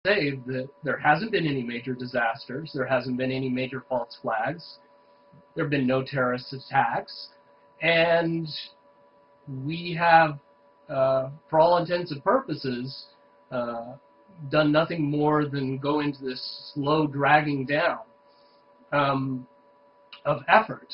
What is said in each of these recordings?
say that there hasn't been any major disasters, there hasn't been any major false flags, there have been no terrorist attacks, and we have, for all intents and purposes, done nothing more than go into this slow dragging down of effort.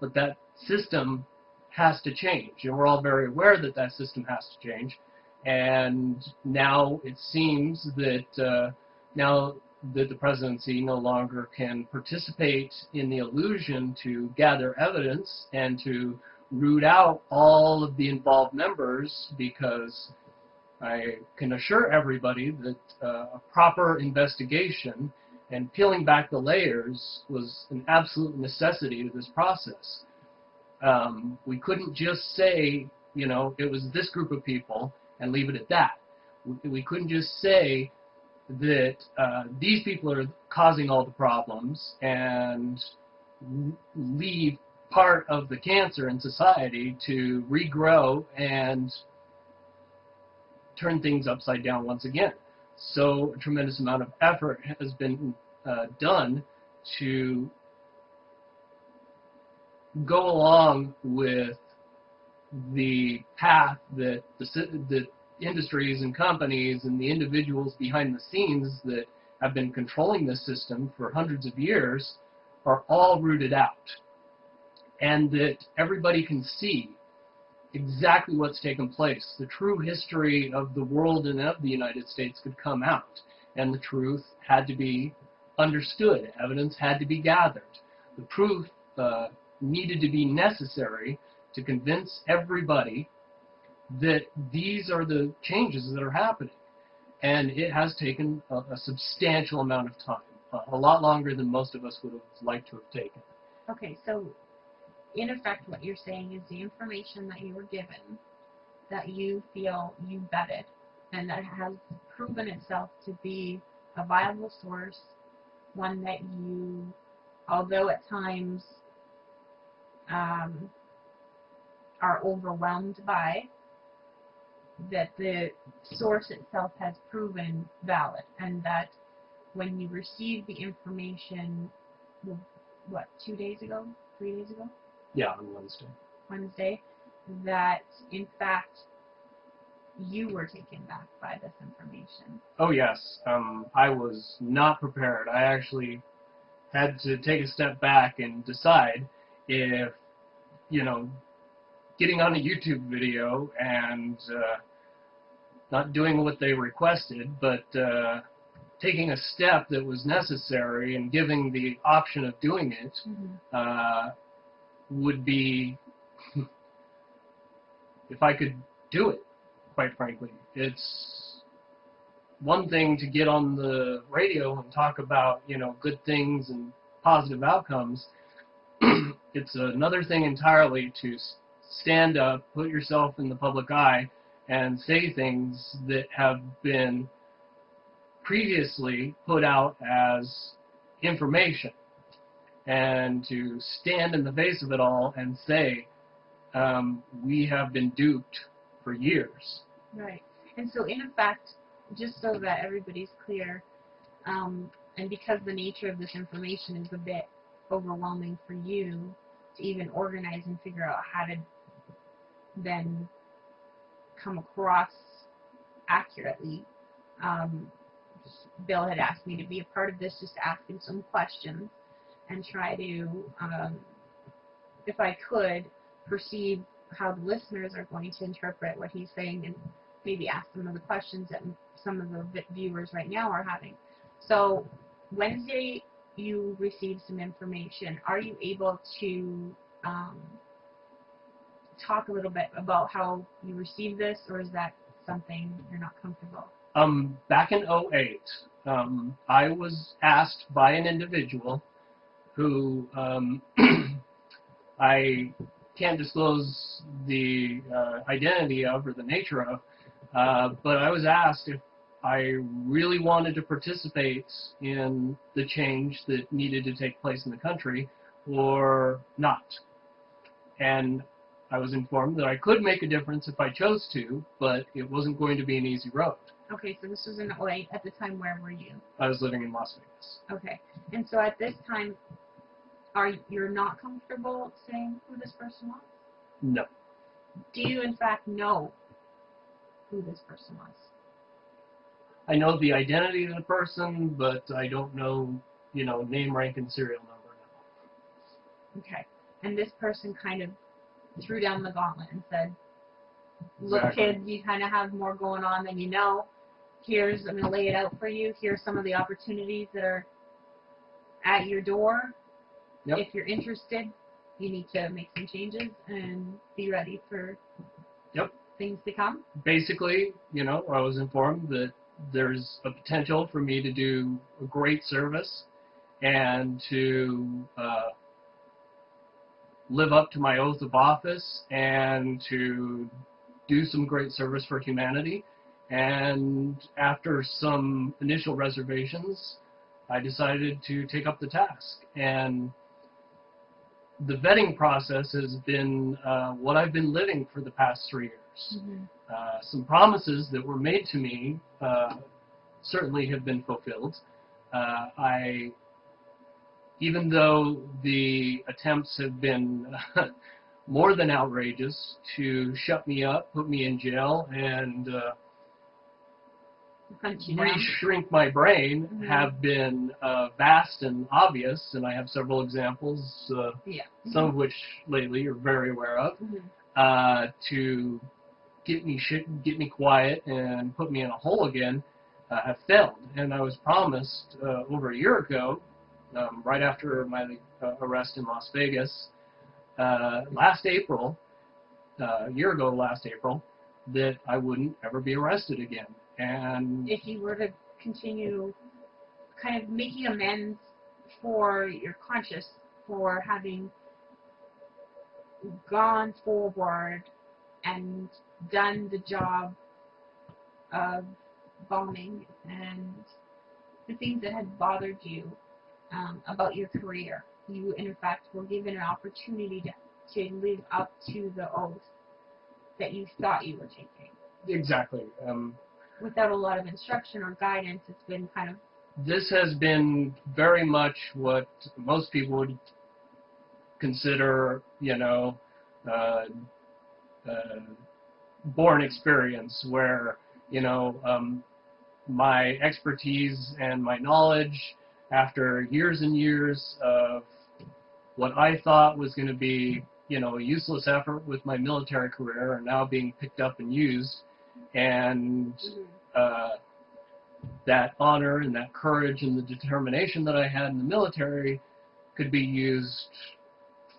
But that system has to change, and we're all very aware that that system has to change. And now it seems that now that the presidency no longer can participate in the illusion to gather evidence and to root out all of the involved members, because I can assure everybody that a proper investigation and peeling back the layers was an absolute necessity to this process. We couldn't just say, you know, it was this group of people and leave it at that. We couldn't just say that these people are causing all the problems and leave part of the cancer in society to regrow and turn things upside down once again. So a tremendous amount of effort has been done to go along with the path that the industries and companies and the individuals behind the scenes that have been controlling this system for hundreds of years are all rooted out, and that everybody can see exactly what's taken place. The true history of the world and of the United States could come out, and the truth had to be understood. Evidence had to be gathered. The proof needed to be necessary to convince everybody that these are the changes that are happening. And it has taken a substantial amount of time, a lot longer than most of us would have liked to have taken. Okay, so in effect what you're saying is the information that you were given, that you feel you vetted, and that has proven itself to be a viable source, one that you, although at times are overwhelmed by, that the source itself has proven valid, and that when you received the information, what, 2 days ago, 3 days ago? Yeah, on Wednesday. Wednesday, that in fact you were taken back by this information. Oh yes, I was not prepared. I actually had to take a step back and decide if, you know, getting on a YouTube video and not doing what they requested, but taking a step that was necessary and giving the option of doing it would be, if I could do it, quite frankly. It's one thing to get on the radio and talk about, you know, good things and positive outcomes. It's another thing entirely to stand up, put yourself in the public eye, and say things that have been previously put out as information, and to stand in the face of it all and say, we have been duped for years. Right. And so in effect, just so that everybody's clear, and because the nature of this information is a bit overwhelming for you to even organize and figure out how to then come across accurately, Bill had asked me to be a part of this, just to ask him some questions and try to, if I could, perceive how the listeners are going to interpret what he's saying, and maybe ask some of the questions that some of the viewers right now are having. So Wednesday you received some information. Are you able to talk a little bit about how you received this, or is that something you're not comfortable? Back in 2008, I was asked by an individual who I can't disclose the identity of or the nature of, but I was asked if I really wanted to participate in the change that needed to take place in the country or not. And I was informed that I could make a difference if I chose to, but it wasn't going to be an easy road. Okay, so this was in 08. At the time, where were you? I was living in Las Vegas. Okay. And so at this time, you're not comfortable saying who this person was? No. Do you, in fact, know who this person was? I know the identity of the person, but I don't know, name, rank, and serial number. Okay. And this person kind of threw down the gauntlet and said, look, Exactly. kid, you kind of have more going on than you know. I'm going to lay it out for you. Here's some of the opportunities that are at your door. Yep. If you're interested, you need to make some changes and be ready for things to come. Basically, I was informed that there's a potential for me to do a great service and to live up to my oath of office and to do some great service for humanity. And after some initial reservations, I decided to take up the task. And the vetting process has been what I've been living for the past 3 years. Mm-hmm. Some promises that were made to me certainly have been fulfilled. Even though the attempts have been more than outrageous to shut me up, put me in jail, and re-shrink my brain, mm-hmm. have been vast and obvious, and I have several examples, some of which lately you're very aware of, to get me quiet and put me in a hole again, have failed. And I was promised over a year ago, right after my arrest in Las Vegas, last April, a year ago last April, that I wouldn't ever be arrested again. And if you were to continue kind of making amends for your conscience for having gone forward and done the job of bombing and the things that had bothered you about your career, you in fact were given an opportunity to live up to the oath that you thought you were taking. Exactly. Without a lot of instruction or guidance, it's been kind of... This has been very much what most people would consider, born experience, where, my expertise and my knowledge, after years and years of what I thought was going to be, a useless effort with my military career, are now being picked up and used. And that honor and that courage and the determination that I had in the military could be used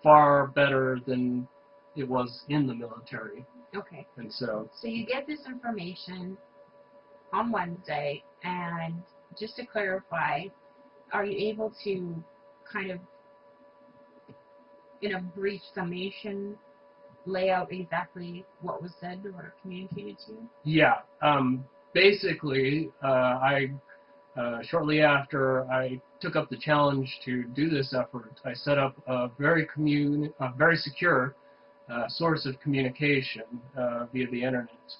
far better than it was in the military. Okay. And so you get this information on Wednesday, and just to clarify, are you able to kind of, in a brief summation, lay out exactly what was said or communicated to you? Yeah. Basically, shortly after I took up the challenge to do this effort, I set up a very secure source of communication via the internet.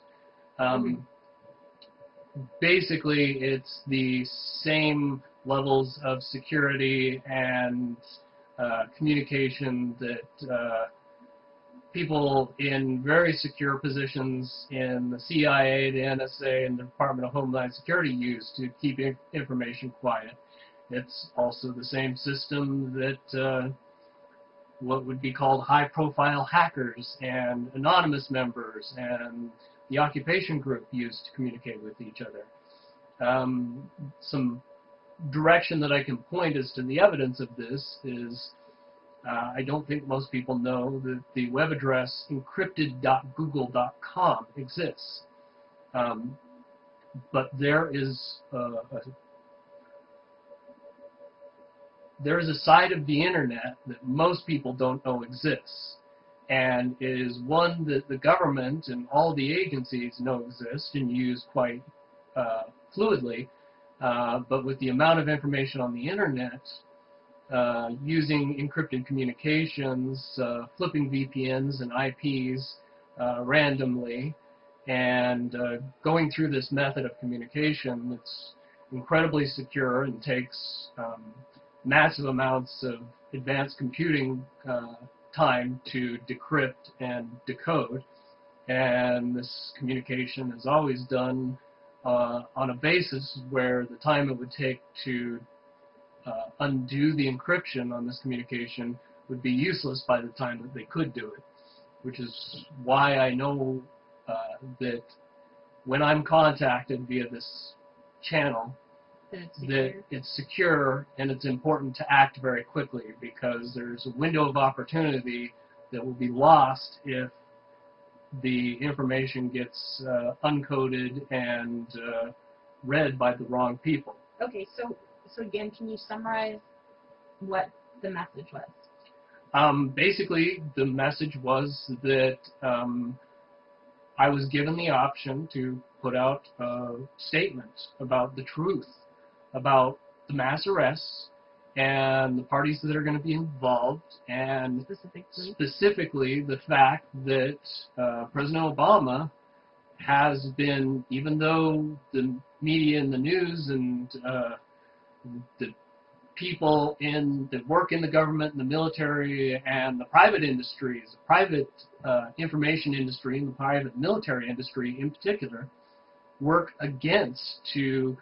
Basically, it's the same levels of security and communication that people in very secure positions in the CIA, the NSA, and the Department of Homeland Security use to keep information quiet. It's also the same system that what would be called high-profile hackers and anonymous members and the occupation group use to communicate with each other. Some direction that I can point as to the evidence of this is I don't think most people know that the web address encrypted.google.com exists. But there is a side of the internet that most people don't know exists, and is one that the government and all the agencies know exist and use quite fluidly, but with the amount of information on the internet, using encrypted communications, flipping VPNs and IPs randomly, And going through this method of communication, it's incredibly secure and takes massive amounts of advanced computing time to decrypt and decode. And this communication is always done on a basis where the time it would take to undo the encryption on this communication would be useless by the time that they could do it, which is why I know that when I'm contacted via this channel, that it's secure and it's important to act very quickly, because there's a window of opportunity that will be lost if the information gets uncoded and read by the wrong people. Okay, so again, can you summarize what the message was? Basically, the message was that I was given the option to put out a statement about the truth about the mass arrests and the parties that are going to be involved, and specifically the fact that President Obama has been, even though the media and the news and the people that work in the government and the military and the private industries, the private information industry and the private military industry in particular, work against to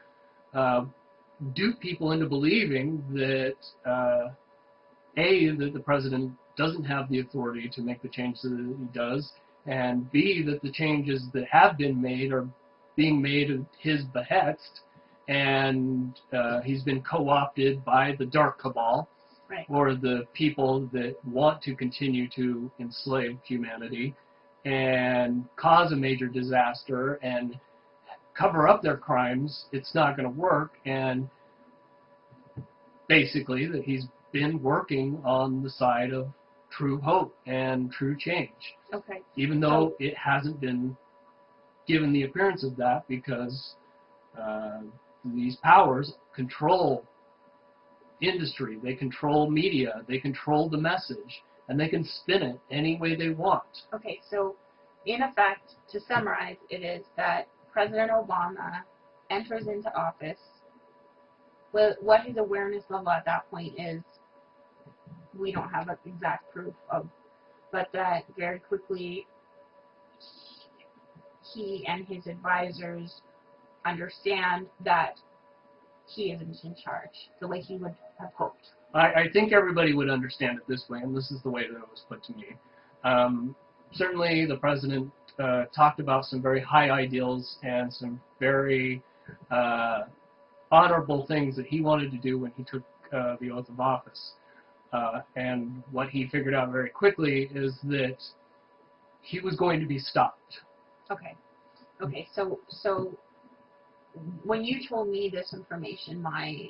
dupe people into believing that A, that the president doesn't have the authority to make the changes that he does, and B, that the changes that have been made are being made at his behest, and he's been co-opted by the dark cabal, right, or the people that want to continue to enslave humanity and cause a major disaster and cover up their crimes. It's not going to work, and basically that he's been working on the side of true hope and true change. Okay. Even though it hasn't been given the appearance of that, because these powers control industry, they control media, they control the message, and they can spin it any way they want. Okay, so in effect, to summarize, it is that President Obama enters into office. What his awareness level at that point is, we don't have an exact proof of, but that very quickly he and his advisors understand that he isn't in charge the way he would have hoped. I think everybody would understand it this way, and this is the way that it was put to me. Certainly the president talked about some very high ideals and some very honorable things that he wanted to do when he took the oath of office. And what he figured out very quickly is that he was going to be stopped. Okay. Okay, so when you told me this information, my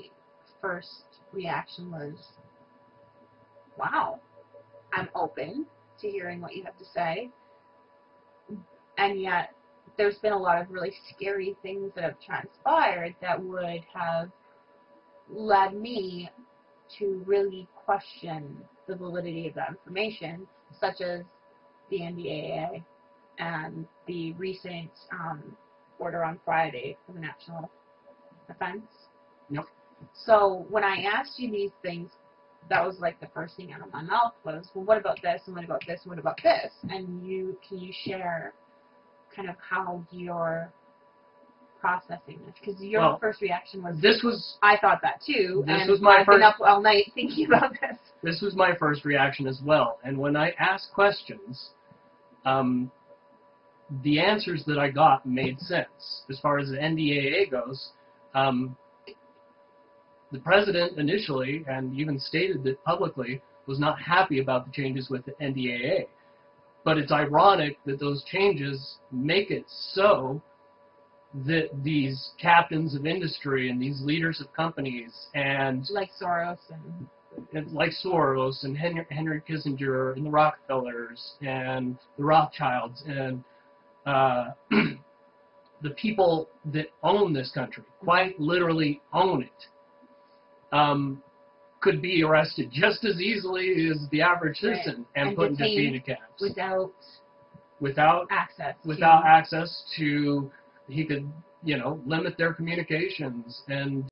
first reaction was, wow, I'm open to hearing what you have to say. And yet, there's been a lot of really scary things that have transpired that would have led me to really question the validity of that information, such as the NDAA and the recent order on Friday for the national defense. Yep. So when I asked you these things, that was like the first thing out of my mouth was, well, what about this, and what about this, and what about this? And can you share kind of how you're processing this? Because your first reaction was, I thought that too, and I've been up all night thinking about this. This was my first reaction as well. And when I asked questions, the answers that I got made sense. As far as the NDAA goes, the president initially, and even stated that publicly, was not happy about the changes with the NDAA. But it's ironic that those changes make it so that these captains of industry and these leaders of companies and like Soros and Henry Kissinger and the Rockefellers and the Rothschilds and the people that own this country, quite literally own it, could be arrested just as easily as the average citizen and put in detained camps. Without without access access to, he could, limit their communications and